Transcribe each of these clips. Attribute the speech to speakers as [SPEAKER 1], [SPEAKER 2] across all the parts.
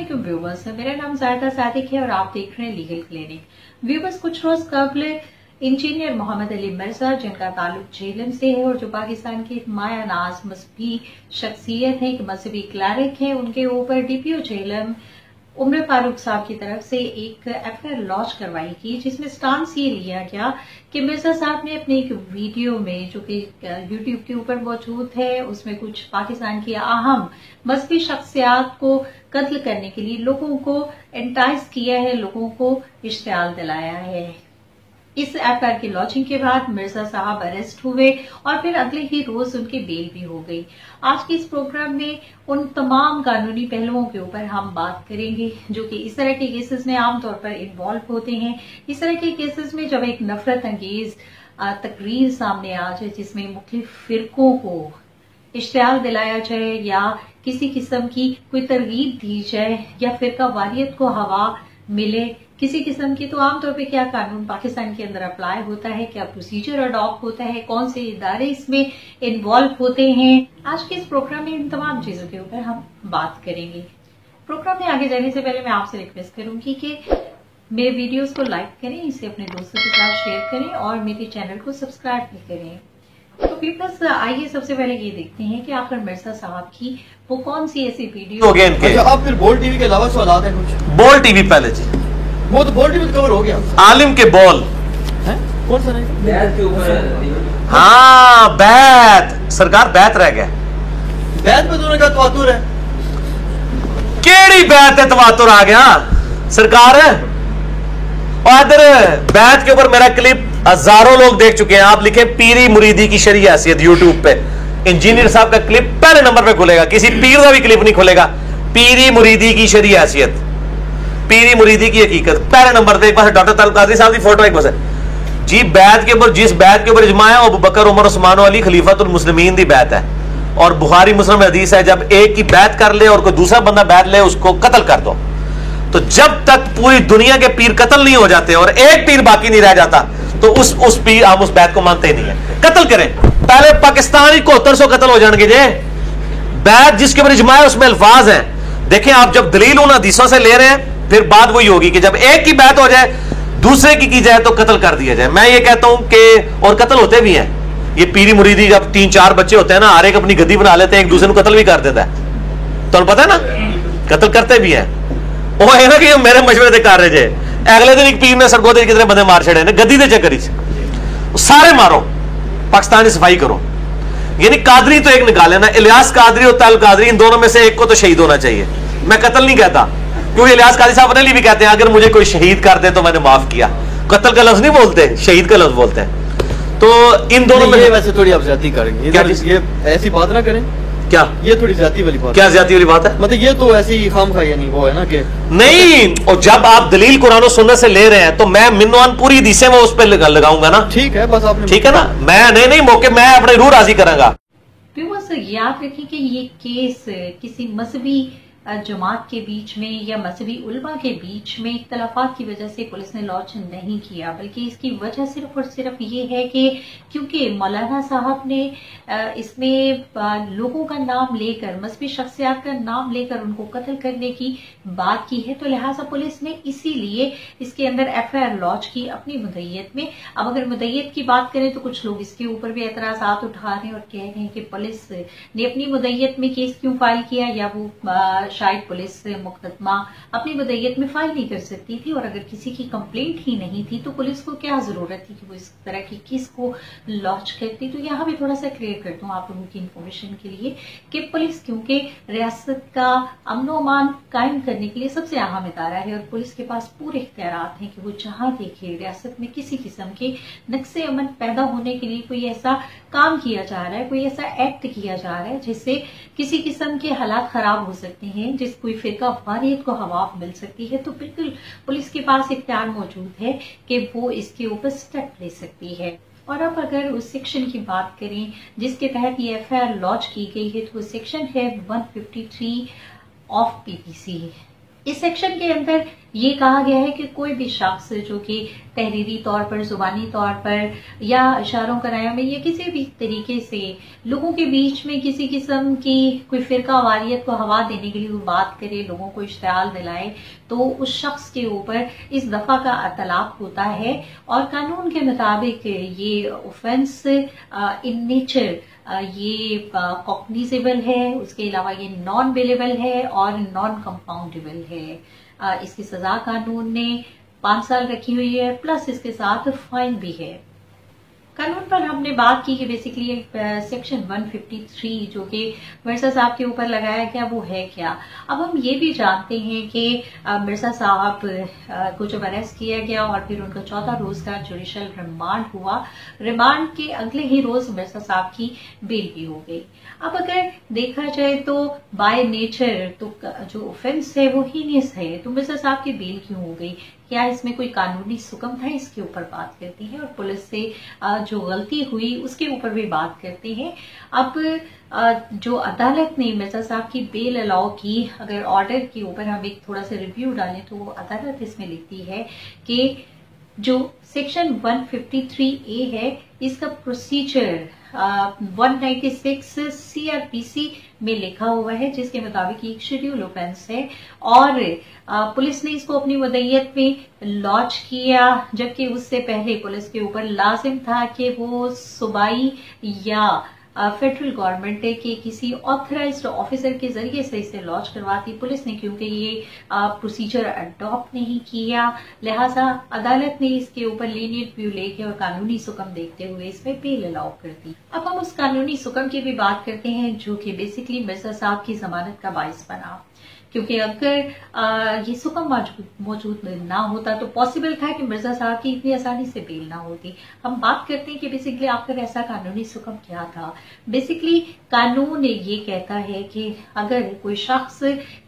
[SPEAKER 1] अस्सलामुअलैकुम व्यूवर्स, मेरा नाम ज़ाहिदा सादिक है और आप देख रहे हैं लीगल क्लिनिक। व्यूवर्स, कुछ रोज कबल इंजीनियर मोहम्मद अली मिर्जा, जिनका ताल्लुक जेलम से है और जो पाकिस्तान की माया नाज मजहबी शख्सियत है, मजहबी क्लैरिक है, उनके ऊपर डीपीओ जेलम उमर फारूक साहब की तरफ से एक एफआईआर लॉन्च करवाई गई, जिसमें स्टांस ये लिया गया कि मिर्जा साहब ने अपने एक वीडियो में जो कि यूट्यूब के ऊपर मौजूद है, उसमें कुछ पाकिस्तान की अहम मजहबी शख्सियात को कत्ल करने के लिए लोगों को एंटाइज किया है, लोगों को इश्तियाल दिलाया है। इस एफआईआर की लॉन्चिंग के बाद मिर्जा साहब अरेस्ट हुए और फिर अगले ही रोज उनकी बेल भी हो गई। आज के इस प्रोग्राम में उन तमाम कानूनी पहलुओं के ऊपर हम बात करेंगे जो कि इस तरह के केसेस में आमतौर पर इन्वॉल्व होते हैं। इस तरह के केसेस में जब एक नफरत अंगेज तकरीर सामने आ जाए जिसमें मुख्तलिफ फिरकों को इश्तियाल दिलाया जाए या किसी किस्म की कोई तरगीब दी जाए या फिरका वारियत को हवा मिले किसी किस्म की, तो आमतौर पे क्या कानून पाकिस्तान के अंदर अप्लाई होता है, क्या प्रोसीजर अडॉप्ट होता है, कौन से इदारे इसमें इन्वॉल्व होते हैं। आज के इस प्रोग्राम में इन तमाम चीजों के ऊपर हम बात करेंगे। प्रोग्राम में आगे जाने से पहले मैं आपसे रिक्वेस्ट करूंगी कि मेरे वीडियोस को लाइक करें, इसे अपने दोस्तों के साथ शेयर करें और मेरे चैनल को सब्सक्राइब भी करें। तो व्यूअर्स, आइए सबसे पहले ये देखते हैं कि आखिर मिर्जा साहब की वो कौन सी ऐसी वीडियो
[SPEAKER 2] हो गए इनके।
[SPEAKER 3] अच्छा, अब फिर बोल टीवी के अलावा सवाल है कुछ?
[SPEAKER 2] बोल टीवी पहले जी,
[SPEAKER 3] वो तो बोल टीवी कवर हो गया।
[SPEAKER 2] आलिम के बोल
[SPEAKER 3] है? कौन सा नहीं?
[SPEAKER 4] बैत के ऊपर।
[SPEAKER 2] हाँ, बैत सरकार बैत रह गया।
[SPEAKER 3] बैत में दोनों का तवातुर है।
[SPEAKER 2] केड़ी बैत है तवातुर आ गया सरकार। और इधर बैत के ऊपर मेरा क्लिप हजारों लोग देख चुके हैं। आप लिखे पीरी मुरीदी की शरई हैसियत यूट्यूब पे, इंजीनियर साहब का क्लिप पहले नंबर पे खुलेगा, किसी पीर का भी क्लिप नहीं खुलेगा। पीरी मुरीदी की शरई हैसियत, पीरी मुरीदी की हकीकत पहले नंबर पे। एक बार डॉक्टर तलब कादरी साहब की फोटो एक बार जी, बैत के ऊपर जिस बैत के ऊपर इजमा है अबू बकर उमर उस्मान अली खलीफतुल मुस्लिमीन दी बैत है। और बुखारी मुस्लिम हदीस है, जब एक की बैत कर ले और कोई दूसरा बंदा बैत ले उसको कत्ल कर दो। तो जब तक पूरी दुनिया के पीर कत्ल नहीं हो जाते और एक पीर बाकी नहीं रह जाता तो उस पीर हम उस बैत को मानते ही नहीं है। कत्ल करें, पहले पाकिस्तानी 7100 कत्ल हो जाएंगे जे। बैत जिसके ऊपर इजमा है उसमें अल्फाज हैं, देखें आप, जब दलील उन हदीसों से ले रहे हैं फिर बात वही होगी कि जब एक की बैत हो जाए दूसरे की जाए तो कत्ल कर दिया जाए। मैं ये कहता हूं कि और कत्ल होते भी हैं। ये पीरी मुरीदी जब 3-4 बच्चे होते हैं ना, हर एक अपनी गद्दी बना लेते हैं, एक दूसरे को कत्ल भी कर देता है। तो पता है ना, कत्ल करते भी हैं। वो है ना कि मेरे मशवरे कर रहे थे, अगले दिन एक पीर ने सरगोदे कितने बंदे मार छड़े ने गद्दी दे चक्कर सारे मारो, पाकिस्तान की सफाई करो। यानी कादरी तो एक निकाले ना, इलियास कादरी और तल कादरी, इन दोनों में से एक को तो शहीद होना चाहिए। मैं कत्ल नहीं कहता, क्योंकि इलियास कादरी साहब अपने लिए भी कहते हैं अगर मुझे कोई शहीद कर दे तो मैंने माफ किया। कत्ल का लफ्ज नहीं बोलते, शहीद का लफ्ज बोलते हैं। तो इन दोनों में
[SPEAKER 3] वैसे थोड़ी आप ज्यादती करेंगे,
[SPEAKER 2] क्या
[SPEAKER 3] ये ऐसी बात ना करें।
[SPEAKER 2] क्या
[SPEAKER 3] ये थोड़ी ज्यादती वाली बात?
[SPEAKER 2] क्या ज्यादती वाली बात है?
[SPEAKER 3] मतलब ये तो ऐसी खाम खा नहीं, वो है ना कि
[SPEAKER 2] नहीं। और जब आप दलील कुरान और सुन्नत से ले रहे हैं तो मैं मिन्नवान पूरी हदीसें मैं उस पर लगाऊंगा ना।
[SPEAKER 3] ठीक है, बस आपने
[SPEAKER 2] ठीक है ना, मैं नहीं मौके मैं अपने रूह राजी करांगा।
[SPEAKER 1] याद रखें कि ये केस किसी मजहबी जमात के बीच में या मजहबी उलमा के बीच में इख्तलाफात की वजह से पुलिस ने लॉन्च नहीं किया, बल्कि इसकी वजह सिर्फ और सिर्फ ये है कि क्योंकि मौलाना साहब ने इसमें लोगों का नाम लेकर, मजहबी शख्सियात का नाम लेकर उनको कत्ल करने की बात की है, तो लिहाजा पुलिस ने इसीलिए इसके अंदर एफआईआर लॉन्च की अपनी मुद्दत में। अब अगर मुद्दत की बात करें तो कुछ लोग इसके ऊपर भी एतराजात उठा रहे हैं और कह रहे हैं कि पुलिस ने अपनी मुद्दत में केस क्यों फाइल किया, या वो शायद पुलिस मुकदमा अपनी मुद्दत में फाइल नहीं कर सकती थी, और अगर किसी की कंप्लेंट ही नहीं थी तो पुलिस को क्या जरूरत थी कि वो इस तरह की केस को लॉन्च करती। तो यहाँ भी थोड़ा सा क्लियर कर दूं आप लोगों की इंफॉर्मेशन के लिए कि पुलिस क्योंकि रियासत का अमन व अमान कायम करने के लिए सबसे अहम इदारा है और पुलिस के पास पूरे इख्तियारात हैं कि वो जहां देखे रियासत में किसी किस्म के नक्शे अमन पैदा होने के लिए कोई ऐसा काम किया जा रहा है, कोई ऐसा एक्ट किया जा रहा है जिससे किसी किस्म के हालात खराब हो सकते हैं, जिस कोई फिरका वारियत को हवा मिल सकती है, तो बिल्कुल पुलिस के पास इख्तियार मौजूद है कि वो इसके ऊपर स्टेप ले सकती है। और अब अगर उस सेक्शन की बात करें जिसके तहत ये एफआईआर लॉन्च की गई है, तो वो सेक्शन है 153 ऑफ पीपीसी। इस सेक्शन के अंदर ये कहा गया है कि कोई भी शख्स जो कि तहरीरी तौर पर, जुबानी तौर पर या इशारों कराया में या किसी भी तरीके से लोगों के बीच में किसी किस्म की कोई फिरका वारियत को हवा देने के लिए बात करे, लोगों को इश्तियाल दिलाए, तो उस शख्स के ऊपर इस दफा का अतलाक होता है। और कानून के मुताबिक ये ऑफेंस इन नेचर ये कॉग्निजेबल है, उसके अलावा ये नॉन बेलेबल है और नॉन कंपाउंडेबल है। इसकी सजा कानून ने 5 साल रखी हुई है, प्लस इसके साथ फाइन भी है। कानून पर हमने बात की कि बेसिकली सेक्शन 153 जो कि मिर्जा साहब के ऊपर लगाया गया वो है क्या। अब हम ये भी जानते हैं कि मिर्जा साहब को जब अरेस्ट किया गया और फिर उनका 14 रोज का जुडिशल रिमांड हुआ, रिमांड के अगले ही रोज मिर्जा साहब की बेल भी हो गई। अब अगर देखा जाए तो बाय नेचर तो जो ऑफेंस है वो हीनियस है, तो मिर्जा साहब की बेल क्यों हो गई, क्या इसमें कोई कानूनी सुकम था, इसके ऊपर बात करते हैं। और पुलिस से जो गलती हुई उसके ऊपर भी बात करते हैं। अब जो अदालत ने मिर्जा साहब की बेल अलाउ की, अगर ऑर्डर के ऊपर हम एक थोड़ा सा रिव्यू डालें तो वो अदालत इसमें लिखती है कि जो सेक्शन 153A है इसका प्रोसीजर 196 CRPC में लिखा हुआ है, जिसके मुताबिक एक शेड्यूल ऑफेंस है और पुलिस ने इसको अपनी वदयत में लॉन्च किया, जबकि उससे पहले पुलिस के ऊपर लाजिम था कि वो सूबाई या फेडरल गवर्नमेंट के किसी ऑथराइज्ड ऑफिसर के जरिए से इसे लॉन्च करवाती। पुलिस ने क्योंकि ये प्रोसीजर अडॉप्ट नहीं किया, लिहाजा अदालत ने इसके ऊपर लीनियंट व्यू लेके और कानूनी सुकम देखते हुए इसमें बेल अलाउ कर दी। अब हम उस कानूनी सुकम की भी बात करते हैं जो कि बेसिकली मिर्जा साहब की जमानत का बाइस बना, क्योंकि अगर ये सुकम मौजूद ना होता तो पॉसिबल था कि मिर्जा साहब की इतनी आसानी से बेल ना होती। हम बात करते हैं कि बेसिकली आखिर ऐसा कानूनी सुकम क्या था। बेसिकली कानून ये कहता है कि अगर कोई शख्स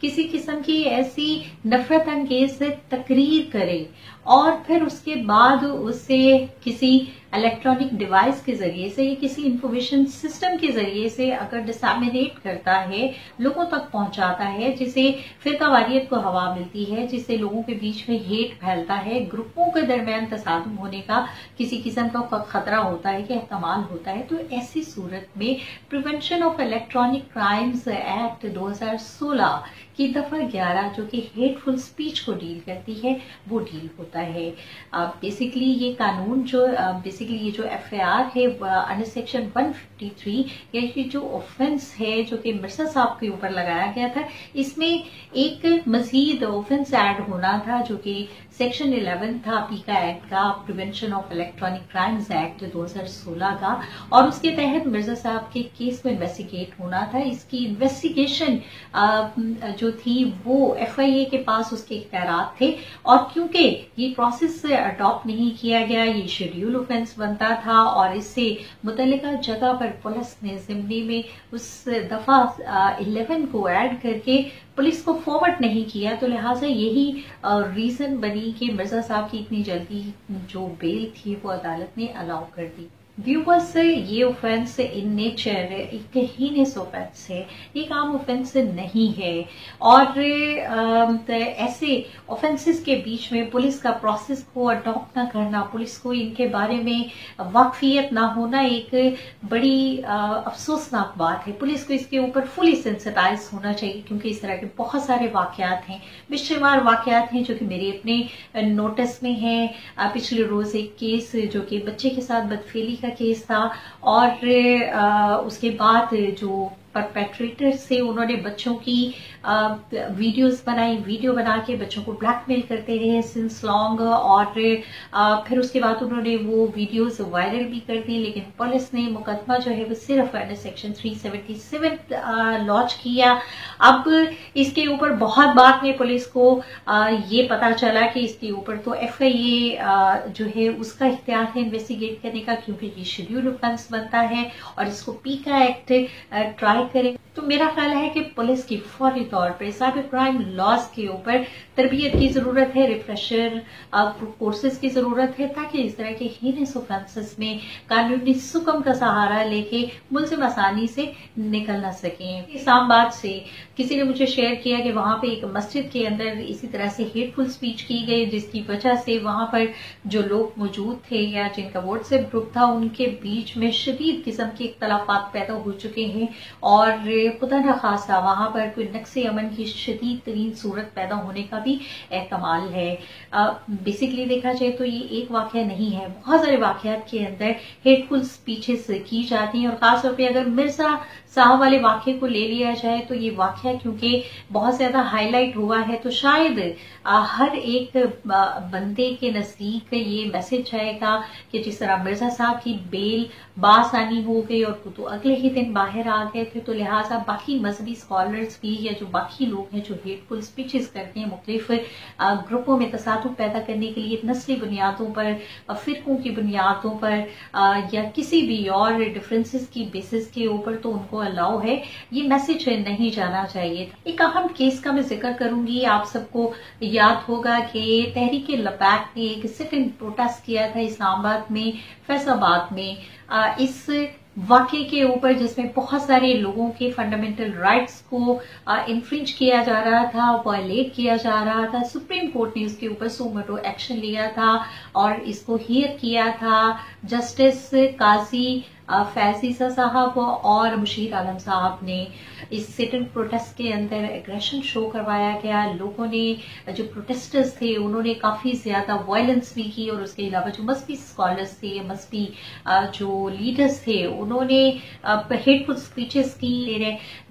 [SPEAKER 1] किसी किस्म की ऐसी नफरत अंगेज तकरीर करे और फिर उसके बाद उसे किसी इलेक्ट्रॉनिक डिवाइस के जरिए से या किसी इंफॉर्मेशन सिस्टम के जरिए से अगर डिसैमिनेट करता है, लोगों तक पहुंचाता है, जिसे फिरकावारियत को हवा मिलती है, जिससे लोगों के बीच में हेट फैलता है, ग्रुपों के दरमियान तसादुम होने का किसी किस्म का खतरा होता है कि एहतमाल होता है, तो ऐसी सूरत में prevention of electronic crimes act 2016 की दफा 11 जो कि हेटफुल स्पीच को डील करती है वो डील होता है। बेसिकली ये कानून जो बेसिकली ये जो FIR है अंडर सेक्शन 153 या जो ऑफेंस है जो कि मिर्जा साहब के ऊपर लगाया गया था, इसमें एक मजीद ऑफेंस ऐड होना था जो कि सेक्शन 11 था पीका एक्ट का, prevention of electronic crimes act 2016 का, और उसके तहत मिर्जा साहब के केस में इन्वेस्टिगेट होना था। इसकी इन्वेस्टिगेशन जो थी वो FIA के पास उसके इख्तियारात थे, और क्योंकि ये प्रोसेस से अडॉप्ट नहीं किया गया, ये शेड्यूल ऑफेंस बनता था और इससे मुतल्लिका जगह पर पुलिस ने जिम्नी में उस दफा 11 को ऐड करके पुलिस को फॉरवर्ड नहीं किया, तो लिहाजा यही रीजन बनी कि मिर्जा साहब की इतनी जल्दी जो बेल थी वो अदालत ने अलाउ कर दी। व्यूवर्स, ये ऑफेंस इन नेचर एक हीनियस ऑफेंस है, एक आम ऑफेंस नहीं है, और ऐसे ऑफेंसेस के बीच में पुलिस का प्रोसेस को अडॉप्ट ना करना, पुलिस को इनके बारे में वाकफियत ना होना एक बड़ी अफसोसनाक बात है। पुलिस को इसके ऊपर फुली सेंसिटाइज होना चाहिए, क्योंकि इस तरह के बहुत सारे वाकयात हैं, बेशुमार वाकयात हैं जो कि मेरे अपने नोटिस में हैं। पिछले रोज एक केस जो कि बच्चे के साथ बदफेली का केस था, और उसके बाद जो परपेट्रेटर से उन्होंने बच्चों की वीडियोस बनाई, वीडियो बना के बच्चों को ब्लैकमेल करते रहे सिंस लॉन्ग, और फिर उसके बाद उन्होंने वो वीडियोस वायरल भी कर दी, लेकिन पुलिस ने मुकदमा जो है वो सिर्फ अंडर सेक्शन 377 लॉन्च किया। अब इसके ऊपर बहुत बाद में पुलिस को ये पता चला कि इसके ऊपर तो FIA जो है उसका इख्तियार है इन्वेस्टिगेट करने का, क्योंकि ये शेड्यूल ऑफेंस बनता है और इसको पीका एक्ट ट्राई लाइक करें। तो मेरा ख्याल है कि पुलिस की फौरी तौर पर साइबर क्राइम लॉज के ऊपर तरबियत की जरूरत है, रिफ्रेशर कोर्सेज की जरूरत है, ताकि इस तरह के हीनस ऑफेंसेस में कानूनी सुकम का सहारा लेके मुलजिम आसानी से निकल ना सकें। इस्लामाबाद से किसी ने मुझे शेयर किया कि वहां पे एक मस्जिद के अंदर इसी तरह से हेटफुल स्पीच की गई, जिसकी वजह से वहां पर जो लोग मौजूद थे या जिनका व्हाट्सएप ग्रुप था उनके बीच में शदीद किस्म के इख्तलाफात पैदा हो चुके हैं और खुदा न खासा वहां पर कोई नक्शे अमन की शदीद तरीन सूरत पैदा होने का भी एहतमाल है। बेसिकली देखा जाए तो ये एक वाकया नहीं है, बहुत सारे वाकयात के अंदर हेटफुल स्पीचेस की जाती हैं और खासतौर पर अगर मिर्जा साहब वाले वाक्य को ले लिया जाए तो ये वाकया क्योंकि बहुत ज्यादा हाईलाइट हुआ है तो शायद हर एक बंदे के नजदीक ये मैसेज जाएगा कि जिस तरह मिर्जा साहब की बेल बासानी हो गई और वो तो अगले ही दिन बाहर आ गए थे, तो लिहाजा बाकी मजहबी स्कॉलर्स भी या जो बाकी लोग हैं जो हेटफुल स्पीचेस करते हैं मुख्तलिफ ग्रुपों में तसादुम पैदा करने के लिए नस्ली बुनियादों पर, फिरकों की बुनियादों पर या किसी भी और डिफरेंसेस की बेसिस के ऊपर, तो उनको अलाउ है, ये मैसेज नहीं जाना चाहिए। एक अहम केस का मैं जिक्र करूंगी। आप सबको याद होगा कि तहरीक लबैक ने एक सिटिंग प्रोटेस्ट किया था इस्लामाबाद में, फैसलाबाद में, इस वाकये के ऊपर जिसमें बहुत सारे लोगों के फंडामेंटल राइट्स को इन्फ्रिंज किया जा रहा था, वायलेट किया जा रहा था। सुप्रीम कोर्ट ने उसके ऊपर सो मोटो एक्शन लिया था और इसको हियर किया था जस्टिस काजी फैजीसा साहब और मुशीर आलम साहब ने। इस सिटिंग प्रोटेस्ट के अंदर एग्रेशन शो करवाया गया, लोगों ने जो प्रोटेस्टर्स थे उन्होंने काफी ज्यादा वायलेंस भी की और उसके अलावा जो मस्बी स्कॉलर्स थे, मस्बी जो लीडर्स थे, उन्होंने हेटफुल स्पीचेस की।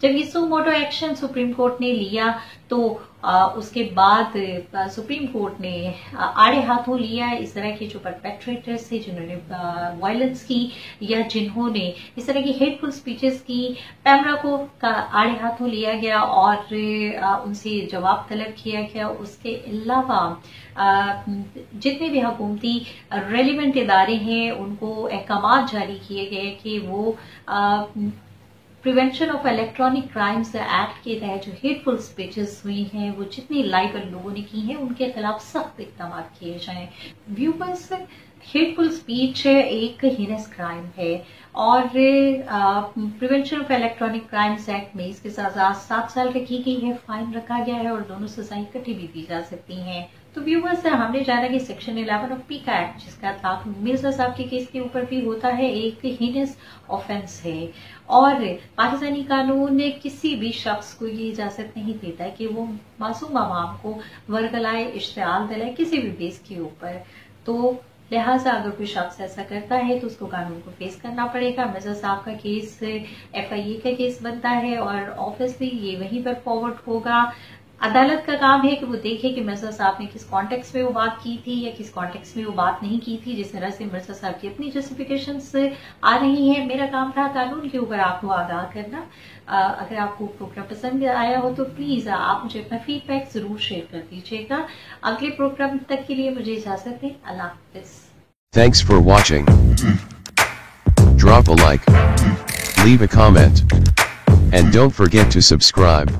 [SPEAKER 1] जब ये सो मोटो एक्शन सुप्रीम कोर्ट ने लिया तो उसके बाद सुप्रीम कोर्ट ने आड़े हाथों लिया इस तरह के जो परपेट्रेटर्स थे जिन्होंने वायलेंस की या जिन्होंने इस तरह की हेटफुल स्पीचेस की। पैमरा को आड़े हाथों लिया गया और उनसे जवाब तलब किया गया। उसके अलावा जितने भी हुकूमती रेलिवेंट इदारे हैं उनको अहकामात जारी किए गए कि वो prevention of electronic crimes act के तहत जो हेटफुल स्पीचेस हुई हैं, वो जितनी लाइबल लोगों ने की हैं, उनके खिलाफ सख्त इक़दाम किए जाएं। व्यूअर्स, हेटफुल स्पीच एक हीनस क्राइम है और prevention of electronic crimes act में इसकी सजा 7 साल रखी गई है, फाइन रखा गया है और दोनों सजाएं इकट्ठी भी दी जा सकती हैं। तो व्यूअर्स, हमने जाना कि सेक्शन 11 ऑफ पीका एक्ट, जिसका इत्लाक मिर्जा साहब के केस के ऊपर भी होता है, एक हीनस ऑफेंस है और पाकिस्तानी कानून ने किसी भी शख्स को ये इजाजत नहीं देता कि वो मासूम आवाम को वर्गलाए, इश्तियाल दिलाए किसी भी बेस के ऊपर। तो लिहाजा अगर कोई शख्स ऐसा करता है तो उसको कानून को फेस करना पड़ेगा। मिर्जा साहब का केस FIA का केस बनता है और ऑब्वियसली ये वहीं पर फॉरवर्ड होगा। अदालत का काम है कि वो देखे कि मिर्जा साहब ने किस कॉन्टेक्स्ट में वो बात की थी या किस कॉन्टेक्स्ट में वो बात नहीं की थी। जिस तरह से मिर्जा साहब की अपनी जस्टिफिकेशंस आ रही हैं, मेरा काम था कानून के ऊपर आपको आगाह करना। अगर आपको प्रोग्राम पसंद आया हो तो प्लीज आप मुझे अपना फीडबैक जरूर शेयर कर दीजिएगा। अगले प्रोग्राम तक के लिए मुझे इजाजत दें। अल्लाह हाफिज।
[SPEAKER 4] Thanks for watching. Drop a like, leave a comment, and don't forget to subscribe.